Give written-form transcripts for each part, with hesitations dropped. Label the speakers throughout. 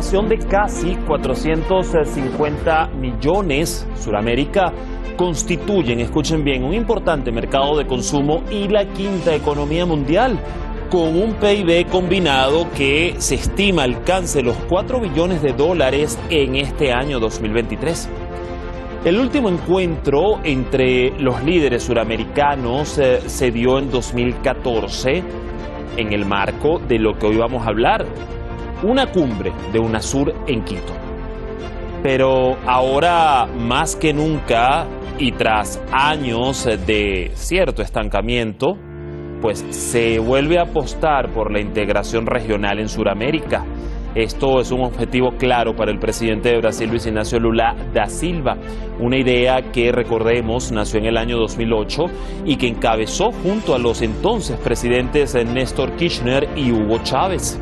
Speaker 1: población de casi 450 millones, Suramérica constituyen, escuchen bien, un importante mercado de consumo y la quinta economía mundial, con un PIB combinado que se estima alcance los 4 billones de dólares en este año 2023. El último encuentro entre los líderes suramericanos se dio en 2014 en el marco de lo que hoy vamos a hablar, una cumbre de UNASUR en Quito. Pero ahora más que nunca y tras años de cierto estancamiento, pues se vuelve a apostar por la integración regional en Suramérica. Esto es un objetivo claro para el presidente de Brasil, Luis Inácio Lula da Silva, una idea que, recordemos, nació en el año 2008 y que encabezó junto a los entonces presidentes Néstor Kirchner y Hugo Chávez.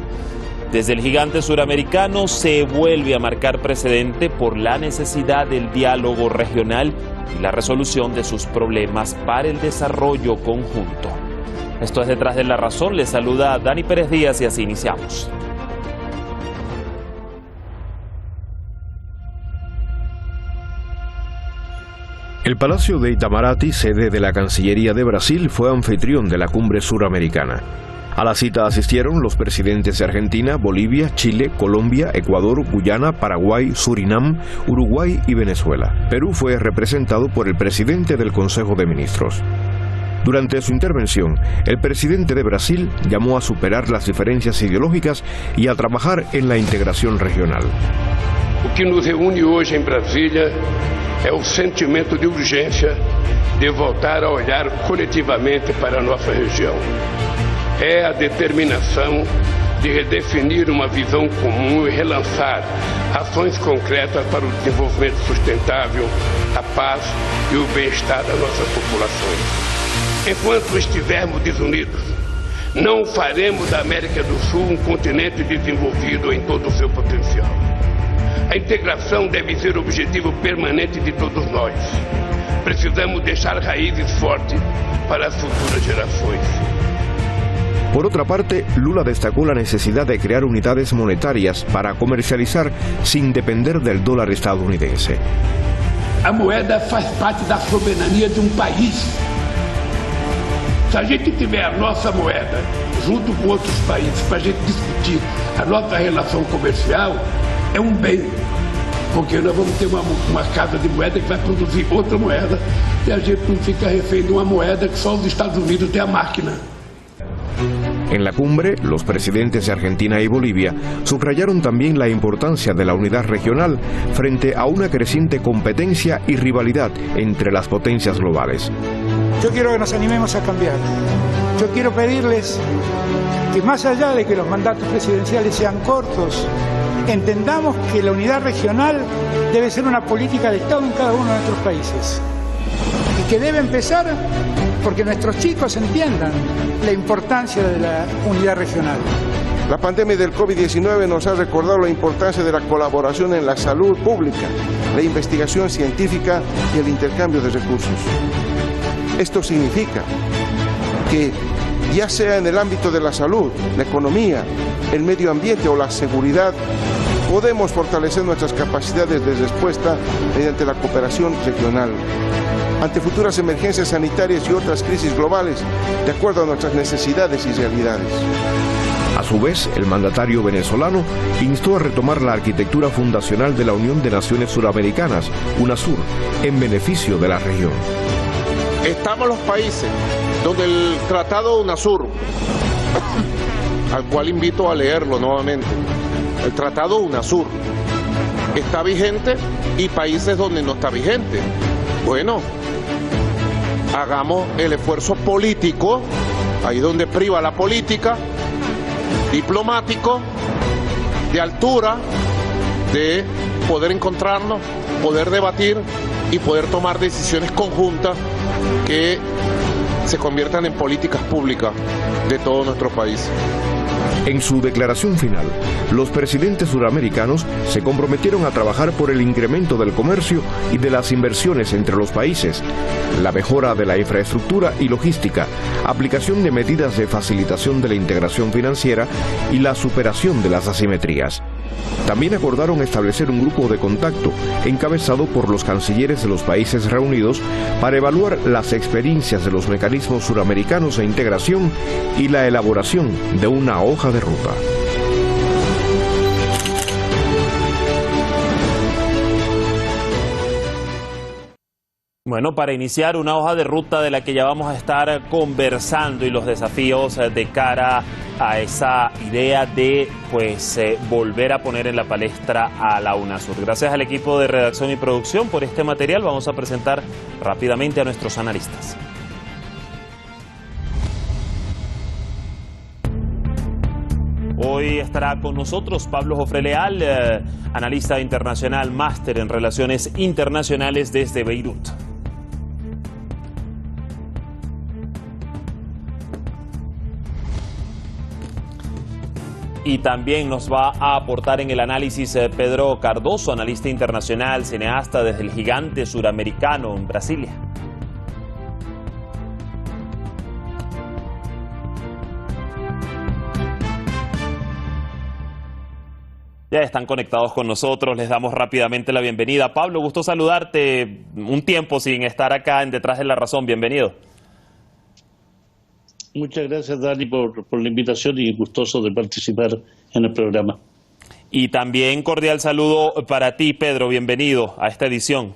Speaker 1: Desde el gigante suramericano se vuelve a marcar precedente por la necesidad del diálogo regional y la resolución de sus problemas para el desarrollo conjunto. Esto es Detrás de la Razón. Les saluda Dani Pérez Díaz y así iniciamos.
Speaker 2: El Palacio de Itamaraty, sede de la Cancillería de Brasil, fue anfitrión de la cumbre suramericana. A la cita asistieron los presidentes de Argentina, Bolivia, Chile, Colombia, Ecuador, Guyana, Paraguay, Surinam, Uruguay y Venezuela. Perú fue representado por el presidente del Consejo de Ministros. Durante su intervención, el presidente de Brasil llamó a superar las diferencias ideológicas y a trabajar en la integración regional.
Speaker 3: O que nos reúne hoje em Brasília é o sentimento de urgência de voltar a olhar coletivamente para a nossa região. É a determinação de redefinir uma visão comum e relançar ações concretas para o desenvolvimento sustentável, a paz e o bem-estar das nossas populações. Enquanto estivermos desunidos, não faremos da América do Sul um continente desenvolvido em todo o seu potencial. A integração deve ser o objetivo permanente de todos nós. Precisamos deixar raízes fortes para as futuras gerações.
Speaker 2: Por otra parte, Lula destacó la necesidad de crear unidades monetarias para comercializar sin depender del dólar estadounidense.
Speaker 3: A moeda faz parte da soberania de país. Se a gente tiver a nossa moeda junto com outros países para a gente discutir a nossa relação comercial, é bem, porque nós vamos ter uma casa de moeda que vai produzir outra moeda e a gente não fica refém de uma moeda que só os Estados Unidos tem a máquina.
Speaker 2: En la cumbre, los presidentes de Argentina y Bolivia subrayaron también la importancia de la unidad regional frente a una creciente competencia y rivalidad entre las potencias globales.
Speaker 4: Yo quiero que nos animemos a cambiar. Yo quiero pedirles que más allá de que los mandatos presidenciales sean cortos, entendamos que la unidad regional debe ser una política de Estado en cada uno de nuestros países. Y que debe empezar porque nuestros chicos entiendan la importancia de la unidad regional.
Speaker 5: La pandemia del COVID-19 nos ha recordado la importancia de la colaboración en la salud pública, la investigación científica y el intercambio de recursos. Esto significa que, ya sea en el ámbito de la salud, la economía, el medio ambiente o la seguridad, podemos fortalecer nuestras capacidades de respuesta mediante la cooperación regional ante futuras emergencias sanitarias y otras crisis globales, de acuerdo a nuestras necesidades y realidades.
Speaker 2: A su vez, el mandatario venezolano instó a retomar la arquitectura fundacional de la Unión de Naciones Suramericanas, UNASUR, en beneficio de la región.
Speaker 6: Estamos los países donde el Tratado de UNASUR, al cual invito a leerlo nuevamente, el Tratado de UNASUR está vigente y países donde no está vigente. Bueno, hagamos el esfuerzo político, ahí donde priva la política, diplomático, de altura, de poder encontrarnos, poder debatir y poder tomar decisiones conjuntas que se conviertan en políticas públicas de todo nuestro país.
Speaker 2: En su declaración final, los presidentes suramericanos se comprometieron a trabajar por el incremento del comercio y de las inversiones entre los países, la mejora de la infraestructura y logística, aplicación de medidas de facilitación de la integración financiera y la superación de las asimetrías. También acordaron establecer un grupo de contacto encabezado por los cancilleres de los países reunidos para evaluar las experiencias de los mecanismos suramericanos de integración y la elaboración de una hoja de ruta.
Speaker 1: Bueno, para iniciar una hoja de ruta de la que ya vamos a estar conversando y los desafíos de cara a esa idea de volver a poner en la palestra a la UNASUR. Gracias al equipo de redacción y producción por este material. Vamos a presentar rápidamente a nuestros analistas. Hoy estará con nosotros Pablo Jofre Leal, analista internacional, máster en Relaciones Internacionales desde Beirut. Y también nos va a aportar en el análisis Pedro Cardoso, analista internacional, cineasta desde el gigante suramericano en Brasilia. Ya están conectados con nosotros, les damos rápidamente la bienvenida. Pablo, gusto saludarte, un tiempo sin estar acá en Detrás de la Razón, bienvenido.
Speaker 7: Muchas gracias, Dani, por la invitación y gustoso de participar en el programa.
Speaker 1: Y también cordial saludo para ti, Pedro, bienvenido a esta edición.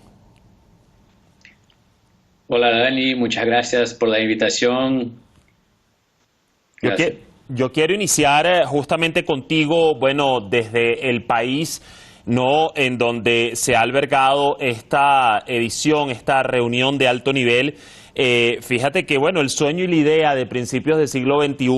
Speaker 8: Hola, Dani, muchas gracias por la invitación. Gracias.
Speaker 1: Yo quiero iniciar justamente contigo, bueno, desde el país, ¿no?, en donde se ha albergado esta edición, esta reunión de alto nivel. Fíjate que, bueno, el sueño y la idea de principios del siglo XXI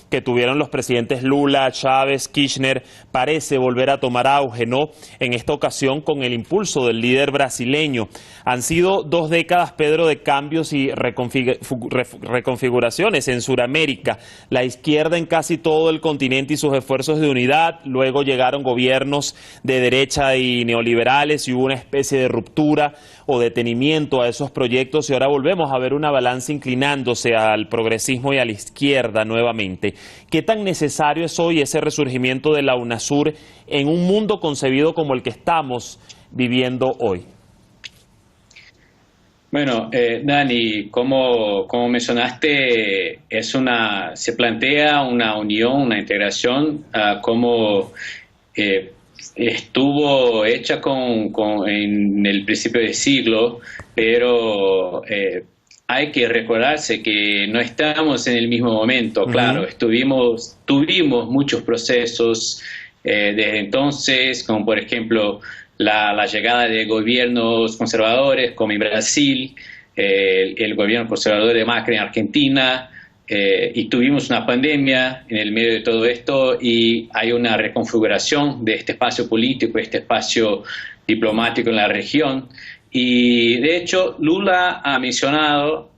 Speaker 1: que tuvieron los presidentes Lula, Chávez, Kirchner, parece volver a tomar auge, ¿no?, en esta ocasión con el impulso del líder brasileño. Han sido 2 décadas, Pedro, de cambios y reconfiguraciones en Sudamérica. La izquierda en casi todo el continente y sus esfuerzos de unidad. Luego llegaron gobiernos de derecha y neoliberales y hubo una especie de ruptura o detenimiento a esos proyectos y ahora volvemos a ver una balanza inclinándose al progresismo y a la izquierda nuevamente. ¿Qué tan necesario es hoy ese resurgimiento de la UNASUR en un mundo concebido como el que estamos viviendo hoy?
Speaker 8: Bueno, Dani, como mencionaste, se plantea una unión, una integración, como estuvo hecha en el principio del siglo, pero hay que recordarse que no estamos en el mismo momento. Claro, tuvimos muchos procesos desde entonces, como por ejemplo la llegada de gobiernos conservadores, como en Brasil, el gobierno conservador de Macri en Argentina, y tuvimos una pandemia en el medio de todo esto y hay una reconfiguración de este espacio político, este espacio diplomático en la región. Y de hecho Lula ha mencionado,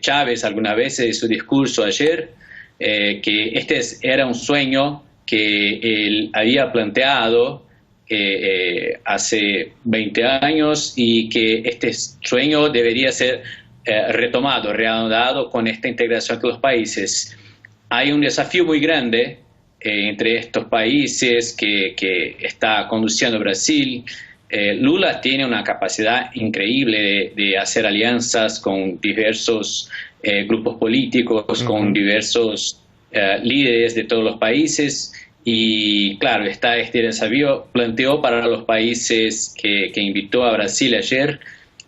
Speaker 8: Chávez algunas veces en su discurso ayer, que este era un sueño que él había planteado hace 20 años y que este sueño debería ser retomado, reanudado con esta integración de los países. Hay un desafío muy grande entre estos países que está conduciendo Brasil. Lula tiene una capacidad increíble de hacer alianzas con diversos grupos políticos, con diversos líderes de todos los países y claro, este desafío planteó para los países que invitó a Brasil ayer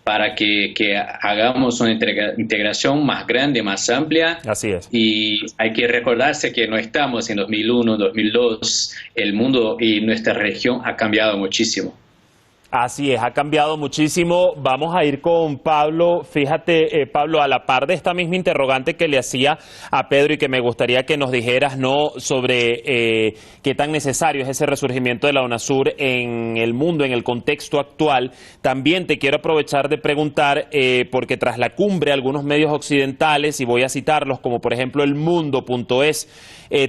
Speaker 8: para que hagamos una integración más grande, más amplia.
Speaker 1: Así es.
Speaker 8: Y hay que recordarse que no estamos en 2001, 2002, el mundo y nuestra región ha cambiado muchísimo.
Speaker 1: Así es, ha cambiado muchísimo. Vamos a ir con Pablo. Fíjate, Pablo, a la par de esta misma interrogante que le hacía a Pedro y que me gustaría que nos dijeras, ¿no?, sobre qué tan necesario es ese resurgimiento de la UNASUR en el mundo, en el contexto actual. También te quiero aprovechar de preguntar, porque tras la cumbre algunos medios occidentales, y voy a citarlos como por ejemplo El Mundo.es,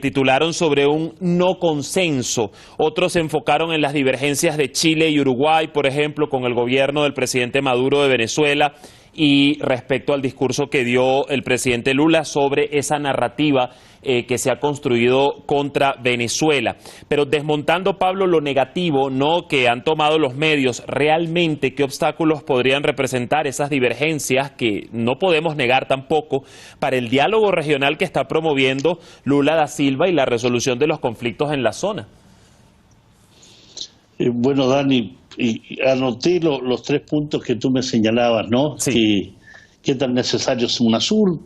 Speaker 1: titularon sobre un no consenso. Otros se enfocaron en las divergencias de Chile y Uruguay, por ejemplo, con el gobierno del presidente Maduro de Venezuela, y respecto al discurso que dio el presidente Lula sobre esa narrativa que se ha construido contra Venezuela. Pero desmontando, Pablo, lo negativo, ¿no?, que han tomado los medios, realmente, ¿qué obstáculos podrían representar esas divergencias que no podemos negar tampoco para el diálogo regional que está promoviendo Lula da Silva y la resolución de los conflictos en la zona?
Speaker 7: Bueno, Dani, y anoté los 3 puntos que tú me señalabas, ¿no?
Speaker 1: Sí.
Speaker 7: ¿Qué tan necesario es UNASUR?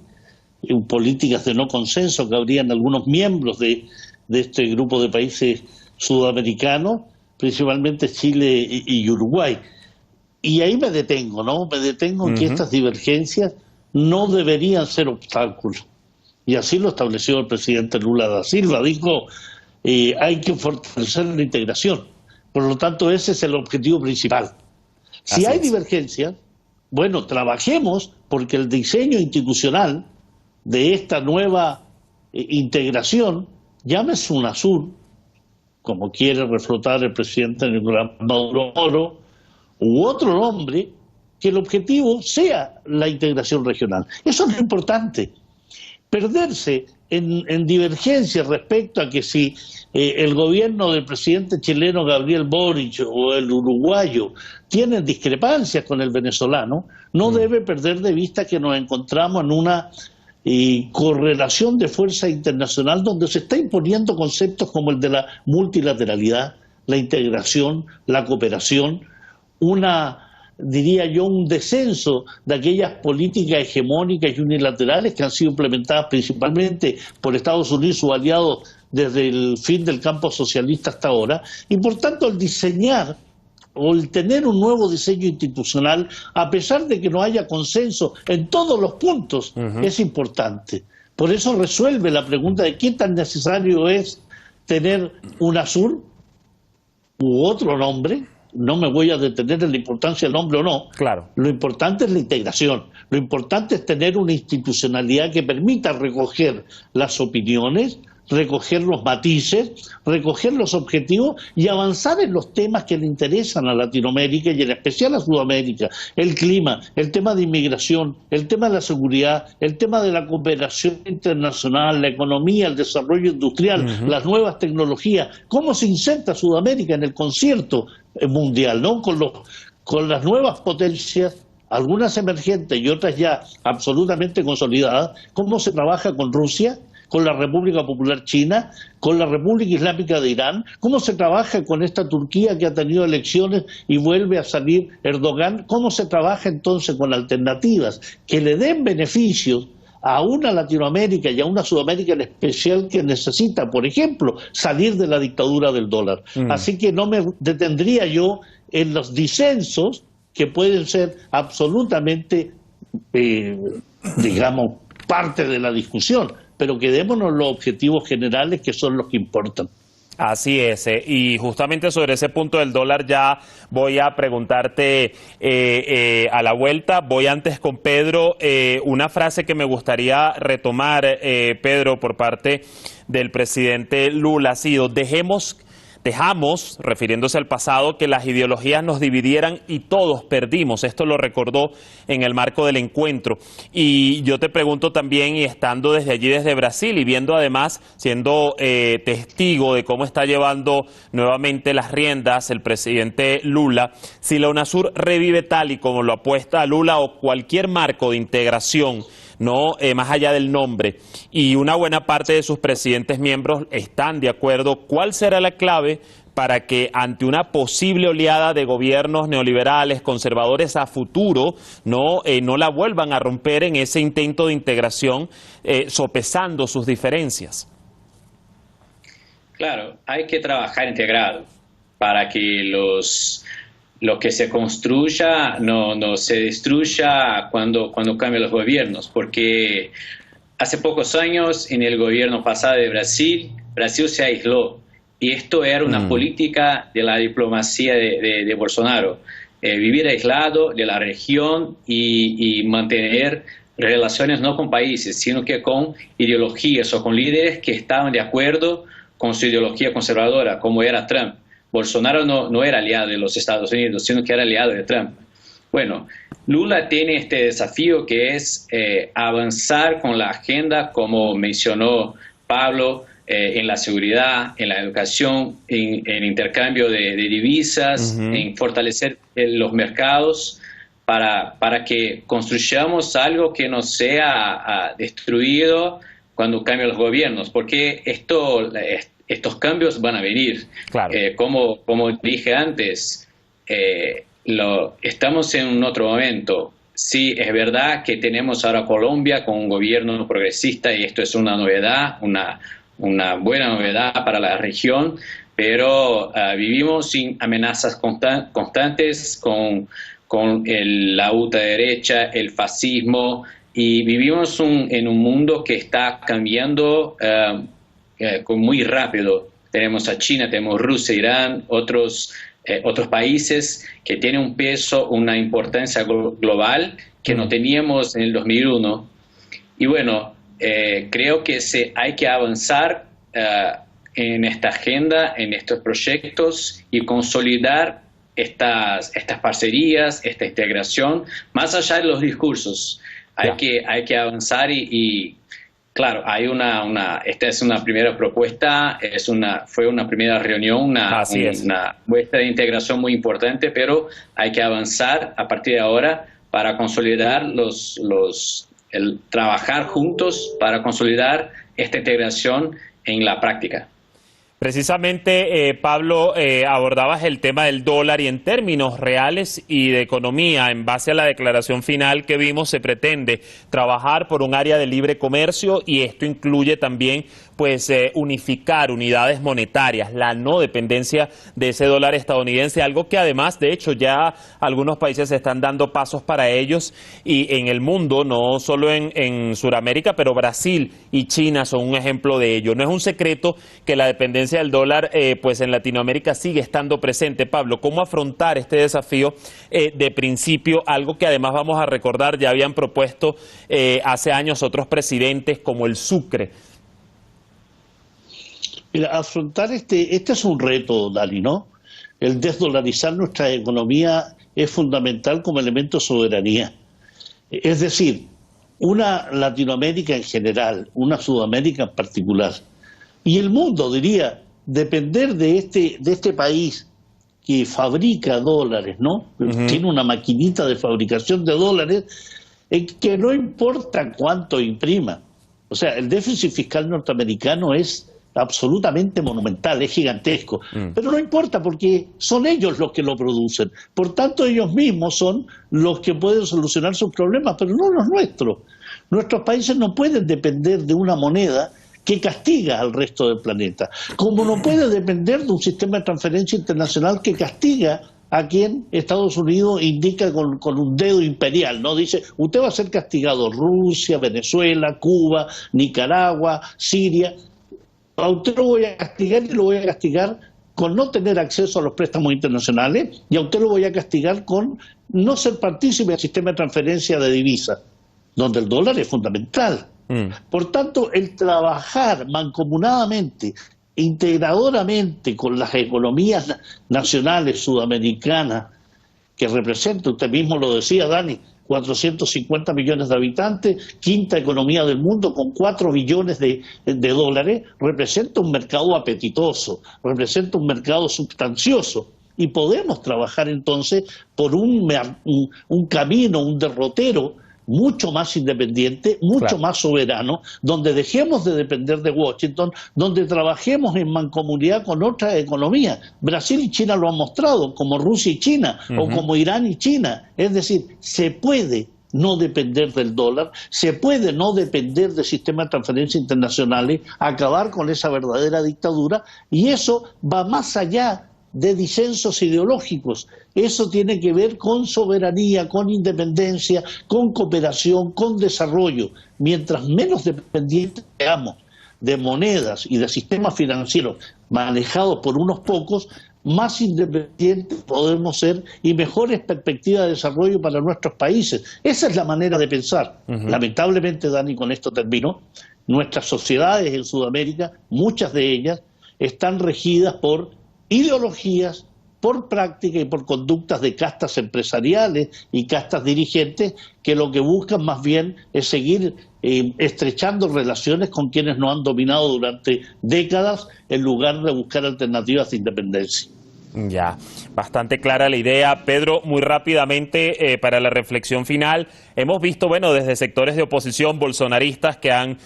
Speaker 7: Políticas de no consenso que habrían algunos miembros de este grupo de países sudamericanos, principalmente Chile y Uruguay. Y ahí me detengo, ¿no? Me detengo en que estas divergencias no deberían ser obstáculos. Y así lo estableció el presidente Lula da Silva. Dijo, hay que fortalecer la integración. Por lo tanto, ese es el objetivo principal. Si hay divergencias, bueno, trabajemos porque el diseño institucional de esta nueva integración, llámese UNASUR, como quiere reflotar el presidente Nicolás Maduro, u otro nombre, que el objetivo sea la integración regional. Eso es lo importante. Perderse en divergencias respecto a que si el gobierno del presidente chileno Gabriel Boric o el uruguayo tienen discrepancias con el venezolano, no debe perder de vista que nos encontramos en una correlación de fuerza internacional donde se está imponiendo conceptos como el de la multilateralidad, la integración, la cooperación, diría yo, un descenso de aquellas políticas hegemónicas y unilaterales que han sido implementadas principalmente por Estados Unidos, sus aliados, desde el fin del campo socialista hasta ahora, y por tanto el diseñar o el tener un nuevo diseño institucional, a pesar de que no haya consenso en todos los puntos, es importante. Por eso resuelve la pregunta de qué tan necesario es tener UNASUR u otro nombre. No me voy a detener en la importancia del nombre o no.
Speaker 1: Claro.
Speaker 7: Lo importante es la integración. Lo importante es tener una institucionalidad que permita recoger las opiniones, recoger los matices, recoger los objetivos y avanzar en los temas que le interesan a Latinoamérica y en especial a Sudamérica: el clima, el tema de inmigración, el tema de la seguridad, el tema de la cooperación internacional, la economía, el desarrollo industrial, las nuevas tecnologías, cómo se inserta Sudamérica en el concierto mundial, ¿no? Con las nuevas potencias, algunas emergentes y otras ya absolutamente consolidadas, cómo se trabaja con Rusia, con la República Popular China, con la República Islámica de Irán, cómo se trabaja con esta Turquía que ha tenido elecciones y vuelve a salir Erdogan, cómo se trabaja entonces con alternativas que le den beneficios a una Latinoamérica y a una Sudamérica en especial que necesita, por ejemplo, salir de la dictadura del dólar. Así que no me detendría yo en los disensos que pueden ser absolutamente, digamos, parte de la discusión, pero quedémonos los objetivos generales que son los que importan.
Speaker 1: Así es, y justamente sobre ese punto del dólar ya voy a preguntarte a la vuelta. Voy antes con Pedro, una frase que me gustaría retomar, Pedro, por parte del presidente Lula ha sido: dejamos, refiriéndose al pasado, que las ideologías nos dividieran y todos perdimos. Esto lo recordó en el marco del encuentro. Y yo te pregunto también, y estando desde allí, desde Brasil, y viendo además, siendo testigo de cómo está llevando nuevamente las riendas el presidente Lula, si la UNASUR revive tal y como lo apuesta Lula, o cualquier marco de integración, no más allá del nombre, y una buena parte de sus presidentes miembros están de acuerdo, ¿cuál será la clave para que ante una posible oleada de gobiernos neoliberales, conservadores a futuro, no la vuelvan a romper en ese intento de integración, sopesando sus diferencias?
Speaker 8: Claro, hay que trabajar integrado para que lo que se construya no se destruya cuando cambian los gobiernos, porque hace pocos años, en el gobierno pasado de Brasil se aisló, y esto era una política de la diplomacia de Bolsonaro, vivir aislado de la región y mantener relaciones no con países, sino que con ideologías o con líderes que estaban de acuerdo con su ideología conservadora, como era Trump. Bolsonaro no era aliado de los Estados Unidos, sino que era aliado de Trump. Bueno, Lula tiene este desafío que es avanzar con la agenda, como mencionó Pablo, en la seguridad, en la educación, en intercambio de divisas, en fortalecer los mercados para que construyamos algo que no sea destruido cuando cambien los gobiernos, porque estos cambios van a venir.
Speaker 1: Claro.
Speaker 8: Como dije antes, estamos en un otro momento. Sí, es verdad que tenemos ahora Colombia con un gobierno progresista y esto es una novedad, una buena novedad para la región, pero vivimos sin amenazas constantes con la ultraderecha, el fascismo, y vivimos en un mundo que está cambiando muy rápido. Tenemos a China, tenemos Rusia, Irán, otros países que tienen un peso, una importancia global que no teníamos en el 2001. Y bueno, creo que hay que avanzar en esta agenda, en estos proyectos y consolidar estas parcerías, esta integración, más allá de los discursos. Hay que avanzar y claro, esta es una primera propuesta, fue una primera reunión, una muestra de integración muy importante, pero hay que avanzar a partir de ahora para consolidar el trabajar juntos para consolidar esta integración en la práctica.
Speaker 1: Precisamente, Pablo, abordabas el tema del dólar y en términos reales y de economía, en base a la declaración final que vimos, se pretende trabajar por un área de libre comercio y esto incluye también unificar unidades monetarias, la no dependencia de ese dólar estadounidense, algo que además, de hecho, ya algunos países están dando pasos para ellos y en el mundo, no solo en Sudamérica, pero Brasil y China son un ejemplo de ello. No es un secreto que la dependencia del dólar en Latinoamérica sigue estando presente. Pablo, ¿cómo afrontar este desafío de principio? Algo que además vamos a recordar, ya habían propuesto hace años otros presidentes como el Sucre.
Speaker 7: Mira, afrontar este es un reto, Dani, ¿no? El desdolarizar nuestra economía es fundamental como elemento de soberanía. Es decir, una Latinoamérica en general, una Sudamérica en particular, y el mundo, diría, depender de este país que fabrica dólares, ¿no? Tiene una maquinita de fabricación de dólares que no importa cuánto imprima. O sea, el déficit fiscal norteamericano es absolutamente monumental, es gigantesco, pero no importa porque son ellos los que lo producen, por tanto ellos mismos son los que pueden solucionar sus problemas, pero no los nuestros. Nuestros países no pueden depender de una moneda que castiga al resto del planeta, como no puede depender de un sistema de transferencia internacional que castiga a quien Estados Unidos indica con un dedo imperial, ¿no? Dice, usted va a ser castigado, Rusia, Venezuela, Cuba, Nicaragua, Siria. A usted lo voy a castigar y lo voy a castigar con no tener acceso a los préstamos internacionales y a usted lo voy a castigar con no ser partícipe del sistema de transferencia de divisas, donde el dólar es fundamental. Por tanto, el trabajar mancomunadamente, integradoramente con las economías nacionales sudamericanas que representan, usted mismo lo decía, Dani, 450 millones de habitantes, quinta economía del mundo con 4 billones de dólares, representa un mercado apetitoso, representa un mercado sustancioso. Y podemos trabajar entonces por un camino, un derrotero mucho más independiente, mucho más soberano, donde dejemos de depender de Washington, donde trabajemos en mancomunidad con otras economías. Brasil y China lo han mostrado, como Rusia y China, o como Irán y China. Es decir, se puede no depender del dólar, se puede no depender del sistema de transferencias internacionales, acabar con esa verdadera dictadura, y eso va más allá de disensos ideológicos. Eso tiene que ver con soberanía, con independencia, con cooperación, con desarrollo. Mientras menos dependientes seamos de monedas y de sistemas financieros manejados por unos pocos, más independientes podemos ser y mejores perspectivas de desarrollo para nuestros países. Esa es la manera de pensar. Lamentablemente, Dani, con esto termino, nuestras sociedades en Sudamérica, muchas de ellas, están regidas por ideologías por práctica y por conductas de castas empresariales y castas dirigentes que lo que buscan más bien es seguir estrechando relaciones con quienes nos han dominado durante décadas en lugar de buscar alternativas de independencia.
Speaker 1: Ya, bastante clara la idea. Pedro, muy rápidamente para la reflexión final, hemos visto, bueno, desde sectores de oposición bolsonaristas que han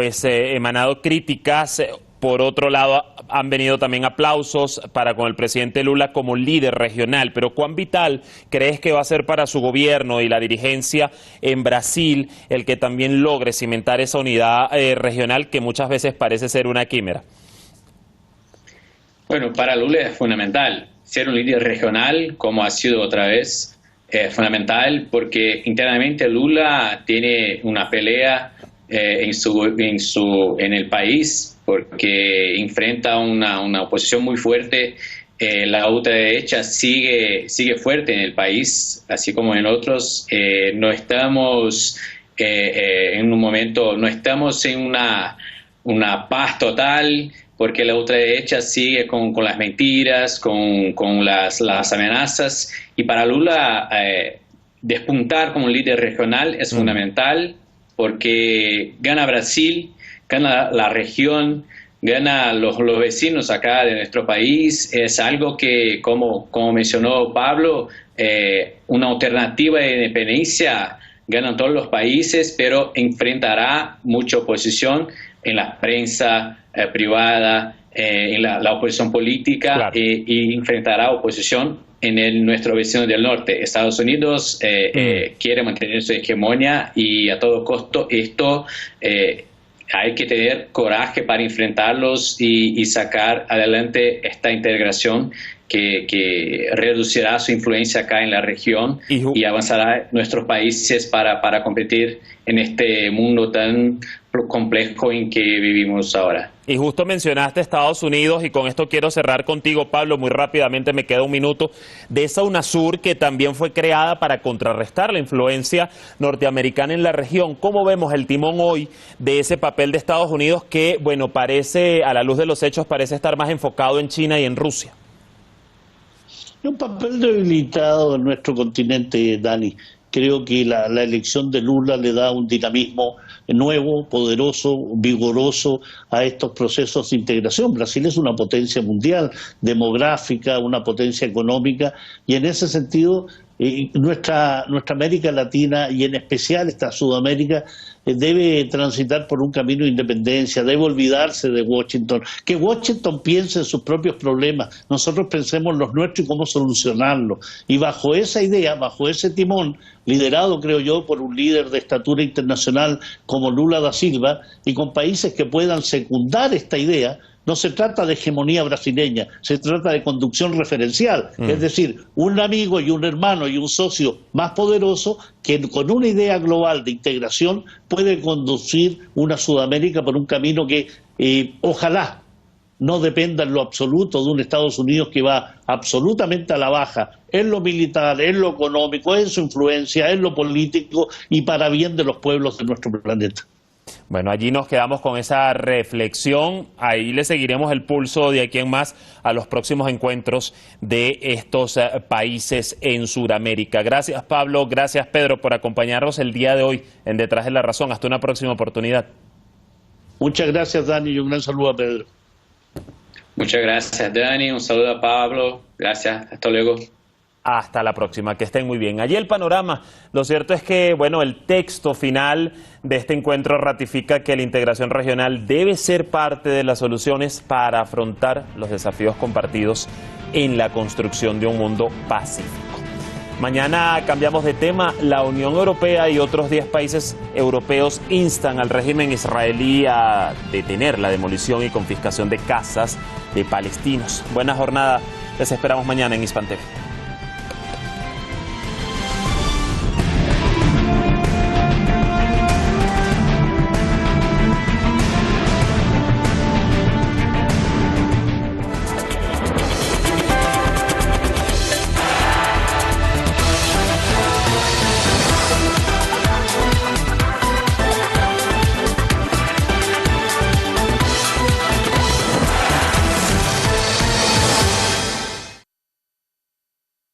Speaker 1: emanado críticas. Por otro lado, han venido también aplausos para con el presidente Lula como líder regional. Pero ¿cuán vital crees que va a ser para su gobierno y la dirigencia en Brasil el que también logre cimentar esa unidad regional que muchas veces parece ser una quimera?
Speaker 8: Bueno, para Lula es fundamental ser un líder regional, como ha sido otra vez, fundamental porque internamente Lula tiene una pelea en el país porque enfrenta una oposición muy fuerte. La ultraderecha sigue fuerte en el país, así como en otros. No estamos en un momento, no estamos en una paz total, porque la ultraderecha sigue con las mentiras, con las amenazas, y para Lula despuntar como líder regional es fundamental, porque gana Brasil, gana la región, gana los vecinos acá de nuestro país. Es algo que, como mencionó Pablo, una alternativa de independencia ganan todos los países, pero enfrentará mucha oposición en la prensa privada, en la oposición política, claro. Y enfrentará oposición en nuestro vecino del norte. Estados Unidos quiere mantener su hegemonía y a todo costo esto hay que tener coraje para enfrentarlos y sacar adelante esta integración que reducirá su influencia acá en la región y avanzará nuestros países para competir en este mundo tan complejo en que vivimos ahora.
Speaker 1: Y justo mencionaste Estados Unidos, y con esto quiero cerrar contigo, Pablo, muy rápidamente, me queda un minuto, de esa UNASUR que también fue creada para contrarrestar la influencia norteamericana en la región. ¿Cómo vemos el timón hoy de ese papel de Estados Unidos que, bueno, parece, a la luz de los hechos, parece estar más enfocado en China y en Rusia?
Speaker 7: Un papel debilitado en nuestro continente, Dani. Creo que la elección de Lula le da un dinamismo nuevo, poderoso, vigoroso a estos procesos de integración. Brasil es una potencia mundial, demográfica, una potencia económica, y en ese sentido nuestra América Latina, y en especial esta Sudamérica, debe transitar por un camino de independencia, debe olvidarse de Washington, que Washington piense en sus propios problemas, nosotros pensemos en los nuestros y cómo solucionarlos. Y bajo esa idea, bajo ese timón, liderado, creo yo, por un líder de estatura internacional como Lula da Silva, y con países que puedan secundar esta idea, no se trata de hegemonía brasileña, se trata de conducción referencial, es decir, un amigo y un hermano y un socio más poderoso que con una idea global de integración puede conducir una Sudamérica por un camino que ojalá no dependa en lo absoluto de un Estados Unidos que va absolutamente a la baja en lo militar, en lo económico, en su influencia, en lo político y para bien de los pueblos de nuestro planeta.
Speaker 1: Bueno, allí nos quedamos con esa reflexión. Ahí le seguiremos el pulso de aquí en más a los próximos encuentros de estos países en Sudamérica. Gracias, Pablo. Gracias, Pedro, por acompañarnos el día de hoy en Detrás de la Razón. Hasta una próxima oportunidad.
Speaker 7: Muchas gracias, Dani, y un gran saludo a Pedro.
Speaker 8: Muchas gracias, Dani. Un saludo a Pablo. Gracias. Hasta luego.
Speaker 1: Hasta la próxima, que estén muy bien. Allí el panorama. Lo cierto es que, bueno, el texto final de este encuentro ratifica que la integración regional debe ser parte de las soluciones para afrontar los desafíos compartidos en la construcción de un mundo pacífico. Mañana cambiamos de tema. La Unión Europea y otros 10 países europeos instan al régimen israelí a detener la demolición y confiscación de casas de palestinos. Buena jornada. Les esperamos mañana en Hispan TV.